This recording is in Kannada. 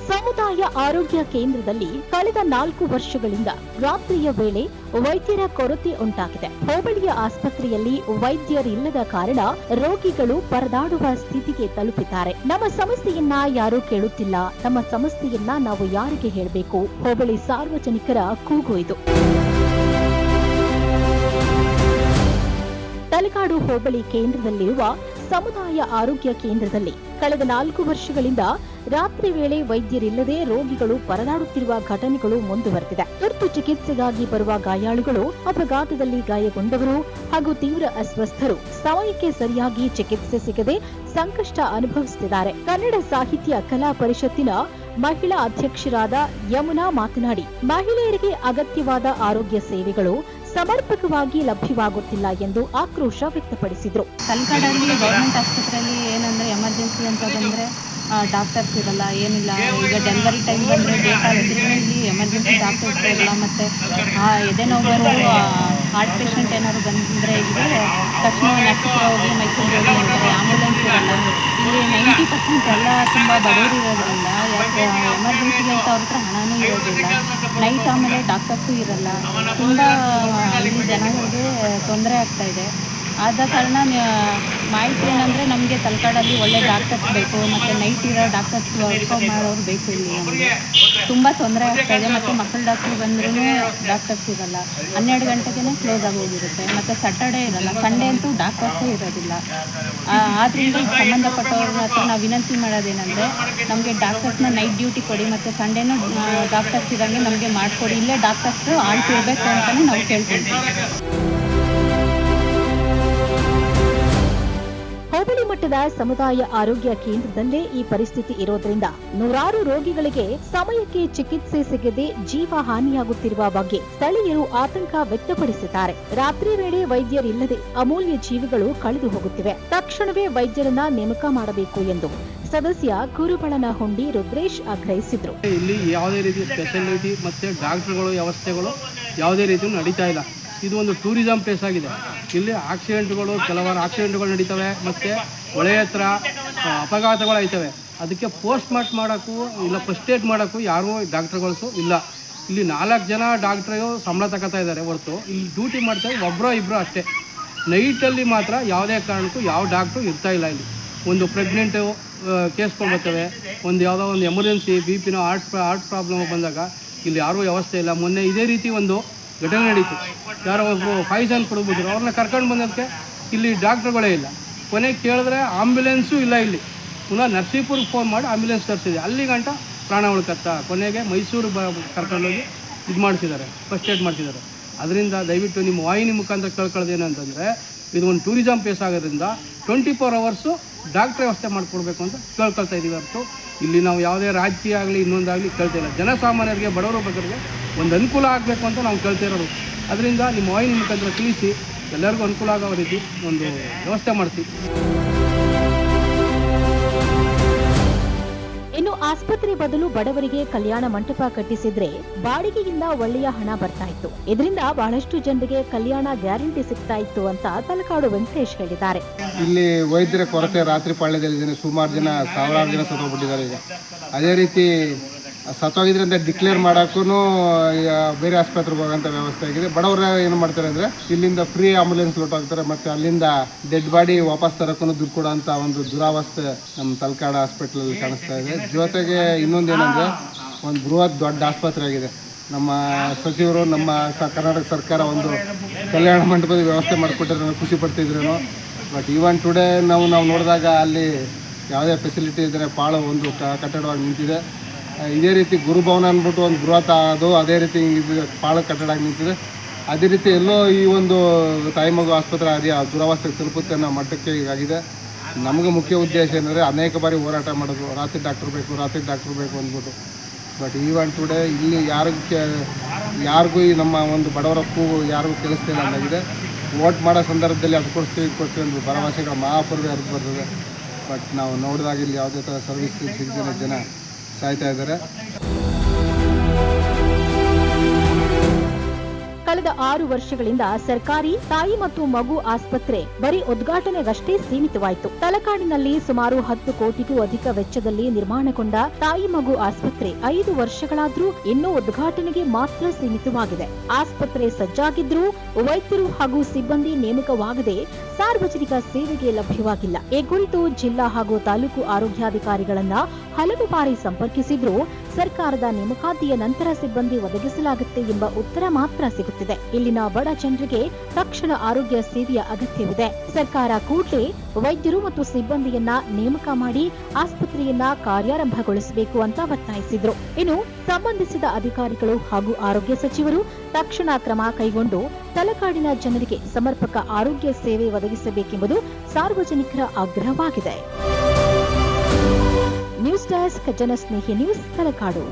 ಸಮುದಾಯ ಆರೋಗ್ಯ ಕೇಂದ್ರದಲ್ಲಿ ಕಳೆದ 4 ವರ್ಷಗಳಿಂದ ರಾತ್ರಿಯ ವೇಳೆ ವೈದ್ಯರ ಕೊರತೆ ಉಂಟಾಗಿದೆ. ಹೋಬಳಿಯ ಆಸ್ಪತ್ರೆಯಲ್ಲಿ ವೈದ್ಯರಿಲ್ಲದ ಕಾರಣ ರೋಗಿಗಳು ಪರದಾಡುವ ಸ್ಥಿತಿಗೆ ತಲುಪಿದ್ದಾರೆ. ನಮ್ಮ ಸಮಸ್ಯೆಯನ್ನ ಯಾರೂ ಕೇಳುತ್ತಿಲ್ಲ, ನಮ್ಮ ಸಮಸ್ಯೆಯನ್ನ ನಾವು ಯಾರಿಗೆ ಹೇಳಬೇಕು? ಹೋಬಳಿ ಸಾರ್ವಜನಿಕರ ಕೂಗು ಇದು. ತಲಕಾಡು ಹೋಬಳಿ ಕೇಂದ್ರದಲ್ಲಿರುವ ಸಮುದಾಯ ಆರೋಗ್ಯ ಕೇಂದ್ರದಲ್ಲಿ ಕಳೆದ 4 ವರ್ಷಗಳಿಂದ ರಾತ್ರಿ ವೇಳೆ ವೈದ್ಯರಿಲ್ಲದೆ ರೋಗಿಗಳು ಪರದಾಡುತ್ತಿರುವ ಘಟನೆಗಳು ಮುಂದುವರೆದಿದೆ. ತುರ್ತು ಚಿಕಿತ್ಸೆಗಾಗಿ ಬರುವ ಗಾಯಾಳುಗಳು, ಅಪಘಾತದಲ್ಲಿ ಗಾಯಗೊಂಡವರು ಹಾಗೂ ತೀವ್ರ ಅಸ್ವಸ್ಥರು ಸಮಯಕ್ಕೆ ಸರಿಯಾಗಿ ಚಿಕಿತ್ಸೆ ಸಿಗದೆ ಸಂಕಷ್ಟ ಅನುಭವಿಸುತ್ತಿದ್ದಾರೆ. ಕನ್ನಡ ಸಾಹಿತ್ಯ ಕಲಾ ಪರಿಷತ್ತಿನ ಮಹಿಳಾ ಅಧ್ಯಕ್ಷರಾದ ಯಮುನಾ ಮಾತನಾಡಿ, ಮಹಿಳೆಯರಿಗೆ ಅಗತ್ಯವಾದ ಆರೋಗ್ಯ ಸೇವೆಗಳು ಸಮರ್ಪಕವಾಗಿ ಲಭ್ಯವಾಗುತ್ತಿಲ್ಲ ಎಂದು ಆಕ್ರೋಶ ವ್ಯಕ್ತಪಡಿಸಿದರು. ತಲಕಾಡಲ್ಲಿ ಗೌರ್ಮೆಂಟ್ ಆಸ್ಪತ್ರೆಯಲ್ಲಿ ಏನಂದರೆ ಎಮರ್ಜೆನ್ಸಿ ಅಂತ ಬಂದರೆ ಡಾಕ್ಟರ್ಸ್ ಇರಲ್ಲ, ಏನಿಲ್ಲ. ಈಗ ಡೆಲಿವರಿ ಟೈಮ್ ಬಂದರೆ ಡೇಟ್ ಆಗಿದ್ರೆ ಇಲ್ಲಿ ಎಮರ್ಜೆನ್ಸಿ ಡಾಕ್ಟರ್ಸ್ ಇರಲ್ಲ. ಮತ್ತು ಎದೆ ನೋವು ಹಾರ್ಟ್ ಪೇಷಂಟ್ ಏನಾದ್ರು ಬಂದರೆ ಇದ್ದರೆ ತಕ್ಷಣ ನರ್ಸಿಗೆ ಹೋಗಿ ಮೈಸೂರಿಗೆ ಹೋಗಿ ಅಂತಾರೆ. ಆಂಬುಲೆನ್ಸ್ ಇರಲ್ಲ. ಇಲ್ಲಿ 90% ಎಲ್ಲ ತುಂಬ ಬಡವರು ಇರೋದ್ರಿಂದ ಯಾಕೆ ಎಮರ್ಜೆನ್ಸಿಗೆ ಅಂತ ಅವ್ರ ಹತ್ರ ಹಣನೂ ಇರೋದಿಲ್ಲ. ನೈಟ್ ಆಮೇಲೆ ಡಾಕ್ಟರ್ಸು ಇರಲ್ಲ. ತುಂಬ ಇಲ್ಲಿ ಜನಗಳಿಗೆ ತೊಂದರೆ ಆಗ್ತಾಯಿದೆ. ಆದ ಕಾರಣ ಮಾಹಿತಿ ಏನಂದರೆ ನಮಗೆ ತಲಕಾಡಲ್ಲಿ ಒಳ್ಳೆ ಡಾಕ್ಟರ್ಸ್ ಬೇಕು, ಮತ್ತು ನೈಟ್ ಇರೋ ಡಾಕ್ಟರ್ಸ್ ವರ್ಕ್ ಮಾಡೋರು ಬೇಕು. ಇಲ್ಲಿ ನಮಗೆ ತುಂಬ ತೊಂದರೆ ಆಗ್ತಾಯಿದೆ. ಮತ್ತು ಮಕ್ಕಳ ಡಾಕ್ಟ್ರು ಬಂದ್ರೂ ಡಾಕ್ಟರ್ಸ್ ಇರಲ್ಲ. 12 ಗಂಟೆಗೆ ಕ್ಲೋಸ್ ಆಗೋಗಿರುತ್ತೆ. ಮತ್ತು ಸ್ಯಾಟರ್ಡೇ ಇರಲ್ಲ, ಸಂಡೇ ಅಂತೂ ಡಾಕ್ಟರ್ಸೇ ಇರೋದಿಲ್ಲ. ಆದ್ದರಿಂದ ಈಗ ಸಂಬಂಧಪಟ್ಟವ್ರ ಹತ್ರ ನಾವು ವಿನಂತಿ ಮಾಡೋದೇನೆಂದರೆ ನಮಗೆ ಡಾಕ್ಟರ್ಸ್ನ ನೈಟ್ ಡ್ಯೂಟಿ ಕೊಡಿ, ಮತ್ತು ಸಂಡೇನೂ ಡಾಕ್ಟರ್ಸ್ ಇರೋಂಗೆ ನಮಗೆ ಮಾಡಿಕೊಡಿ. ಇಲ್ಲೇ ಡಾಕ್ಟರ್ಸ್ ಆಳ್ತಿರ್ಬೇಕು ಅಂತಲೇ ನಾವು ಕೇಳ್ಕೊಳ್ತೀವಿ. ಹೋಬಳಿ ಮಟ್ಟದ ಸಮುದಾಯ ಆರೋಗ್ಯ ಕೇಂದ್ರದಲ್ಲೇ ಈ ಪರಿಸ್ಥಿತಿ ಇರೋದ್ರಿಂದ ನೂರಾರು ರೋಗಿಗಳಿಗೆ ಸಮಯಕ್ಕೆ ಚಿಕಿತ್ಸೆ ಸಿಗದೆ ಜೀವ ಹಾನಿಯಾಗುತ್ತಿರುವ ಬಗ್ಗೆ ಸ್ಥಳೀಯರು ಆತಂಕ ವ್ಯಕ್ತಪಡಿಸಿದ್ದಾರೆ. ರಾತ್ರಿ ವೇಳೆ ವೈದ್ಯರಿಲ್ಲದೆ ಅಮೂಲ್ಯ ಜೀವಿಗಳು ಕಳೆದು ಹೋಗುತ್ತಿವೆ. ತಕ್ಷಣವೇ ವೈದ್ಯರನ್ನ ನೇಮಕ ಮಾಡಬೇಕು ಎಂದು ಸದಸ್ಯ ಕುರುಬಳನಹುಂಡಿ ರುದ್ರೇಶ್ ಆಗ್ರಹಿಸಿದ್ರು. ಇಲ್ಲಿ ಯಾವುದೇ ರೀತಿಯ ಸ್ಪೆಷಾಲಿಟಿ ಮತ್ತೆ ಡಾಕ್ಟರ್ಗಳು ವ್ಯವಸ್ಥೆಗಳು ಯಾವುದೇ ರೀತಿ ನಡೀತಾ ಇಲ್ಲ. ಇದು ಒಂದು ಟೂರಿಸಂ ಪ್ಲೇಸ್ ಆಗಿದೆ. ಇಲ್ಲಿ ಆಕ್ಸಿಡೆಂಟ್ಗಳು, ಕೆಲವಾರು ಆಕ್ಸಿಡೆಂಟ್ಗಳು ನಡೀತವೆ, ಮತ್ತು ಹೊಳೆ ಹತ್ರ ಅಪಘಾತಗಳು ಆಯ್ತವೆ. ಅದಕ್ಕೆ ಪೋಸ್ಟ್ ಮಾರ್ಟ್ ಮಾಡೋಕ್ಕೂ ಇಲ್ಲ ಫಸ್ಟ್ ಏಡ್ ಮಾಡೋಕ್ಕೂ ಯಾರೂ ಡಾಕ್ಟ್ರುಗಳು ಇಲ್ಲ. ಇಲ್ಲಿ 4 ಜನ ಡಾಕ್ಟ್ರು ಸಂಬಳ ತಗೋತಾ ಇದ್ದಾರೆ ಹೊರತು ಇಲ್ಲಿ ಡ್ಯೂಟಿ ಮಾಡ್ತಾರೆ ಒಬ್ಬರೋ ಇಬ್ಬರು ಅಷ್ಟೇ. ನೈಟಲ್ಲಿ ಮಾತ್ರ ಯಾವುದೇ ಕಾರಣಕ್ಕೂ ಯಾವ ಡಾಕ್ಟ್ರು ಇರ್ತಾ ಇಲ್ಲ. ಇಲ್ಲಿ ಒಂದು ಪ್ರೆಗ್ನೆಂಟು ಕೇಸ್ಗಳು ಬರ್ತವೆ, ಒಂದು ಯಾವುದೋ ಒಂದು ಎಮರ್ಜೆನ್ಸಿ BP ಹಾರ್ಟ್ ಪ್ರಾಬ್ಲಮ್ ಬಂದಾಗ ಇಲ್ಲಿ ಯಾರೂ ವ್ಯವಸ್ಥೆ ಇಲ್ಲ. ಮೊನ್ನೆ ಇದೇ ರೀತಿ ಒಂದು ಘಟನೆ ನಡೀತು. ಯಾರೋ ಒಬ್ಬರು ಪಾಯ್ಸನ್ ಕೊಡ್ಬಿಟ್ರು, ಅವ್ರನ್ನ ಕರ್ಕೊಂಡು ಬಂದೋದಕ್ಕೆ ಇಲ್ಲಿ ಡಾಕ್ಟ್ರುಗಳೇ ಇಲ್ಲ. ಕೊನೆಗೆ ಕೇಳಿದ್ರೆ ಆಂಬ್ಯುಲೆನ್ಸು ಇಲ್ಲ. ಇಲ್ಲಿ ಪುನಃ ನರಸೀಪುರಕ್ಕೆ ಫೋನ್ ಮಾಡಿ ಆಂಬ್ಯುಲೆನ್ಸ್ ತರಿಸಿದೆ. ಅಲ್ಲಿ ಗಂಟ ಪ್ರಾಣ ಉಳ್ಕತ್ತ. ಕೊನೆಗೆ ಮೈಸೂರು ಕರ್ಕೊಂಡೋಗಿ ಇದು ಮಾಡಿಸಿದ್ದಾರೆ, ಫಸ್ಟ್ ಏಡ್ ಮಾಡಿಸಿದ್ದಾರೆ. ಅದರಿಂದ ದಯವಿಟ್ಟು ನಿಮ್ಮ ವಾಹಿನಿ ಮುಖಾಂತರ ಕೇಳ್ಕೊಳ್ಳೋದೇನಂತಂದರೆ, ಇದು ಒಂದು ಟೂರಿಸಂ ಪ್ಲೇಸ್ ಆಗೋದ್ರಿಂದ 24 ಅವರ್ಸು ಡಾಕ್ಟ್ರ್ ವ್ಯವಸ್ಥೆ ಮಾಡಿಕೊಡ್ಬೇಕು ಅಂತ ಕೇಳ್ಕೊಳ್ತಾ ಇದ್ದೀವಿ. ಹೊರತು ಇಲ್ಲಿ ನಾವು ಯಾವುದೇ ರಾಜಕೀಯ ಆಗಲಿ ಇನ್ನೊಂದಾಗಲಿ ಕೇಳ್ತಾ ಇಲ್ಲ. ಜನಸಾಮಾನ್ಯರಿಗೆ, ಬಡವರ ಬಗ್ಗರಿಗೆ ಒಂದು ಅನುಕೂಲ ಆಗಬೇಕು ಅಂತ ನಾವು ಕೇಳ್ತಾ ಇರೋದು. ಅದರಿಂದ ನಿಮ್ಮ ವಾಹಿನಿ ಮುಖಾಂತರ ತಿಳಿಸಿ ಎಲ್ಲರಿಗೂ ಅನುಕೂಲ ಆಗೋ ರೀತಿ ಒಂದು ವ್ಯವಸ್ಥೆ ಮಾಡ್ತೀವಿ. ಇನ್ನು ಆಸ್ಪತ್ರೆ ಬದಲು ಬಡವರಿಗೆ ಕಲ್ಯಾಣ ಮಂಟಪ ಕಟ್ಟಿಸಿದ್ರೆ ಬಾಡಿಗೆಯಿಂದ ಒಳ್ಳೆಯ ಹಣ ಬರ್ತಾ ಇತ್ತು. ಇದರಿಂದ ಬಹಳಷ್ಟು ಜನರಿಗೆ ಕಲ್ಯಾಣ ಗ್ಯಾರಂಟಿ ಸಿಗ್ತಾ ಇತ್ತು ಅಂತ ತಲಕಾಡು ವೆಂಕಟೇಶ್ ಹೇಳಿದ್ದಾರೆ. ಇಲ್ಲಿ ವೈದ್ಯರ ಕೊರತೆ ರಾತ್ರಿ ಪಾಳ್ಯದಲ್ಲಿದೆ. ಸುಮಾರು ಜನ, ಸಾವಿರಾರು ಜನ ಸತ್ತೋಗ್ಬಿಟ್ಟಿದ್ದಾರೆ. ಈಗ ಅದೇ ರೀತಿ ಸತ್ತೋಗಿದ್ರಿಂದ ಡಿಕ್ಲೇರ್ ಮಾಡೋಕ್ಕೂ ಬೇರೆ ಆಸ್ಪತ್ರೆಗೆ ಹೋಗೋಂಥ ವ್ಯವಸ್ಥೆ ಆಗಿದೆ. ಬಡವರು ಏನು ಮಾಡ್ತಾರೆ ಅಂದರೆ ಇಲ್ಲಿಂದ ಫ್ರೀ ಆಂಬುಲೆನ್ಸ್ ಹೊರಟೋಗ್ತಾರೆ, ಮತ್ತು ಅಲ್ಲಿಂದ ಡೆಡ್ ಬಾಡಿ ವಾಪಸ್ ತರೋಕ್ಕೂ ದುಡ್ಡು ಕೊಡೋಂಥ ಒಂದು ದುರಾವಸ್ಥೆ ನಮ್ಮ ತಲಕಾಡು ಹಾಸ್ಪಿಟ್ಲಲ್ಲಿ ಕಾಣಿಸ್ತಾ ಇದೆ. ಜೊತೆಗೆ ಇನ್ನೊಂದೇನೆಂದರೆ ಒಂದು ಬೃಹತ್ ದೊಡ್ಡ ಆಸ್ಪತ್ರೆ ಆಗಿದೆ. ನಮ್ಮ ಸಚಿವರು, ನಮ್ಮ ಕರ್ನಾಟಕ ಸರ್ಕಾರ ಒಂದು ಕಲ್ಯಾಣ ಮಂಟಪದ ವ್ಯವಸ್ಥೆ ಮಾಡಿಕೊಟ್ಟರೆ ನಾವು ಖುಷಿ ಪಡ್ತಿದ್ರು. ಬಟ್ ಈವನ್ ಟುಡೇ ನಾವು ನೋಡಿದಾಗ ಅಲ್ಲಿ ಯಾವುದೇ ಫೆಸಿಲಿಟಿ ಇದ್ದರೆ ಪಾಳು ಒಂದು ಕಟ್ಟಡವಾಗಿ ನಿಂತಿದೆ. ಇದೇ ರೀತಿ ಗುರುಭವನ ಅಂದ್ಬಿಟ್ಟು ಒಂದು ಬೃಹತ್ ಅದು ಅದೇ ರೀತಿ ಇದು ಪಾಳು ಕಟ್ಟಡ ನಿಂತಿದೆ. ಅದೇ ರೀತಿ ಎಲ್ಲೋ ಈ ಒಂದು ತಾಯಿ ಮಗು ಆಸ್ಪತ್ರೆ ಅದೇ ದುರವಸ್ಥೆಗೆ ತಲುಪುತ್ತೆ ಅನ್ನೋ ಮಟ್ಟಕ್ಕೆ ಈಗಾಗಿದೆ. ನಮಗೆ ಮುಖ್ಯ ಉದ್ದೇಶ ಏನಂದರೆ ಅನೇಕ ಬಾರಿ ಹೋರಾಟ ಮಾಡೋದು, ರಾತ್ರಿ ಡಾಕ್ಟ್ರು ಬೇಕು ಅಂದ್ಬಿಟ್ಟು. ಬಟ್ ಈವನ್ ಟುಡೇ ಇಲ್ಲಿ ಯಾರಿಗೂ ಈ ನಮ್ಮ ಒಂದು ಬಡವರ ಕೂಗು ಯಾರಿಗೂ ಕೇಳಿಸ್ತಿಲ್ಲ ಅಂತಾಗಿದೆ. ವೋಟ್ ಮಾಡೋ ಸಂದರ್ಭದಲ್ಲಿ ಅದು ಕೊಡ್ತೀವಿ ಒಂದು ಭರವಸೆಗಳ ಮಹಾಪೂರ್ವೆ ಅರ್ಥ ಬರ್ತದೆ. ಬಟ್ ನಾವು ನೋಡಿದಾಗ ಇಲ್ಲಿ ಯಾವುದೇ ಥರ ಸರ್ವಿಸ್ ಸಿಗದೇ ಜನ ಸಾಯ್ತಾ ಇದ್ದಾರೆ. ಕಳೆದ 6 ವರ್ಷಗಳಿಂದ ಸರ್ಕಾರಿ ತಾಯಿ ಮತ್ತು ಮಗು ಆಸ್ಪತ್ರೆ ಬರೀ ಉದ್ಘಾಟನೆಗಷ್ಟೇ ಸೀಮಿತವಾಯಿತು. ತಲಕಾಡಿನಲ್ಲಿ ಸುಮಾರು 10 ಕೋಟಿಗೂ ಅಧಿಕ ವೆಚ್ಚದಲ್ಲಿ ನಿರ್ಮಾಣಗೊಂಡ ತಾಯಿ ಮಗು ಆಸ್ಪತ್ರೆ 5 ವರ್ಷಗಳಾದ್ರೂ ಇನ್ನೂ ಉದ್ಘಾಟನೆಗೆ ಮಾತ್ರ ಸೀಮಿತವಾಗಿದೆ. ಆಸ್ಪತ್ರೆ ಸಜ್ಜಾಗಿದ್ರೂ ವೈದ್ಯರು ಹಾಗೂ ಸಿಬ್ಬಂದಿ ನೇಮಕವಾಗದೆ ಸಾರ್ವಜನಿಕ ಸೇವೆಗೆ ಲಭ್ಯವಾಗಿಲ್ಲ. ಈ ಕುರಿತು ಜಿಲ್ಲಾ ಹಾಗೂ ತಾಲೂಕು ಆರೋಗ್ಯಾಧಿಕಾರಿಗಳನ್ನ ಹಲವು ಬಾರಿ ಸಂಪರ್ಕಿಸಿದ್ರೂ ಸರ್ಕಾರದ ನೇಮಕಾತಿಯ ನಂತರ ಸಿಬ್ಬಂದಿ ಒದಗಿಸಲಾಗುತ್ತೆ ಎಂಬ ಉತ್ತರ ಮಾತ್ರ ಸಿಗುತ್ತಿದೆ. ಇಲ್ಲಿನ ಬಡ ಜನರಿಗೆ ತಕ್ಷಣ ಆರೋಗ್ಯ ಸೇವೆಯ ಅಗತ್ಯವಿದೆ. ಸರ್ಕಾರ ಕೂಡಲೇ ವೈದ್ಯರು ಮತ್ತು ಸಿಬ್ಬಂದಿಯನ್ನ ನೇಮಕ ಮಾಡಿ ಆಸ್ಪತ್ರೆಯನ್ನ ಕಾರ್ಯಾರಂಭಗೊಳಿಸಬೇಕು ಅಂತ ಒತ್ತಾಯಿಸಿದ್ರು. ಇನ್ನು ಸಂಬಂಧಿಸಿದ ಅಧಿಕಾರಿಗಳು ಹಾಗೂ ಆರೋಗ್ಯ ಸಚಿವರು ತಕ್ಷಣ ಕ್ರಮ ಕೈಗೊಂಡು ತಲಕಾಡಿನ ಜನರಿಗೆ ಸಮರ್ಪಕ ಆರೋಗ್ಯ ಸೇವೆ ಒದಗಿಸಬೇಕೆಂಬುದು ಸಾರ್ವಜನಿಕರ ಆಗ್ರಹವಾಗಿದೆ. News desk, Janasnehi news, Talakadu.